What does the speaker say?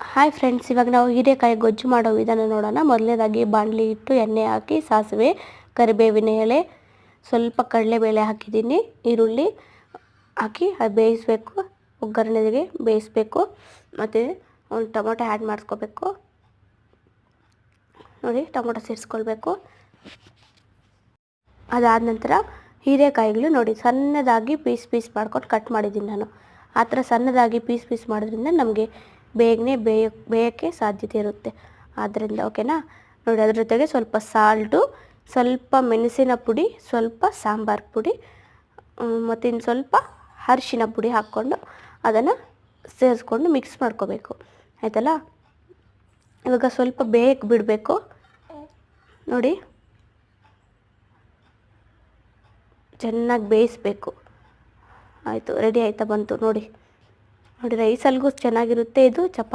Hi friends, ಇವಾಗ ನಾವು ಹೀರೆಕಾಯಿ ಗೊಜ್ಜು ಮಾಡೋ ವಿಧಾನ ನೋಡೋಣ. ಮೊದಲನೇದಾಗಿ ಬಾಣಲಿ ಇಟ್ಟು ಎಣ್ಣೆ ಹಾಕಿ ಸಾಸಿವೆ, ಕರಿಬೇವಿನ ಎಲೆ, ಸ್ವಲ್ಪ ಕಡಲೆಬೇಳೆ ಹಾಕಿದ್ದೀನಿ, ಈರುಳ್ಳಿ ಹಾಕಿ ಅದು ಬೇಯಿಸಬೇಕು. ಒಗ್ಗರಣೆಗೆ ಬೇಯಿಸಬೇಕು. ಮತ್ತು ಒಂದು ಟೊಮೊಟೊ ಆ್ಯಡ್ ಮಾಡಿಸ್ಕೋಬೇಕು. ನೋಡಿ, ಟೊಮೊಟೊ ಸೇರಿಸ್ಕೊಳ್ಬೇಕು. ಅದಾದ ನಂತರ ಹೀರೆಕಾಯಿಗಳು ನೋಡಿ ಸಣ್ಣದಾಗಿ ಪೀಸ್ ಮಾಡ್ಕೊಂಡು ಕಟ್ ಮಾಡಿದ್ದೀನಿ ನಾನು. ಆ ಥರ ಸಣ್ಣದಾಗಿ ಪೀಸ್ ಮಾಡೋದ್ರಿಂದ ನಮಗೆ ಬೇಗನೆ ಬೇಯೋಕ್ಕೆ ಸಾಧ್ಯತೆ ಇರುತ್ತೆ. ಆದ್ದರಿಂದ ಓಕೆನಾ. ನೋಡಿ, ಅದ್ರ ಜೊತೆಗೆ ಸ್ವಲ್ಪ ಸಾಲ್ಟು, ಸ್ವಲ್ಪ ಮೆಣಸಿನ ಪುಡಿ, ಸ್ವಲ್ಪ ಸಾಂಬಾರು ಪುಡಿ ಮತ್ತು ಇನ್ನು ಸ್ವಲ್ಪ ಅರಿಶಿನ ಪುಡಿ ಹಾಕ್ಕೊಂಡು ಅದನ್ನು ಸೇರಿಸ್ಕೊಂಡು ಮಿಕ್ಸ್ ಮಾಡ್ಕೋಬೇಕು. ಆಯ್ತಲ್ಲ. ಇವಾಗ ಸ್ವಲ್ಪ ಬೇಯಕ್ಕೆ ಬಿಡಬೇಕು. ನೋಡಿ, ಚೆನ್ನಾಗಿ ಬೇಯಿಸಬೇಕು. ಆಯಿತು, ರೆಡಿ ಆಯಿತಾ ಬಂತು ನೋಡಿ. ರೈಸಲ್ಗೂ ಚೆನ್ನಾಗಿರುತ್ತೆ ಇದು, ಚಪಾತಿ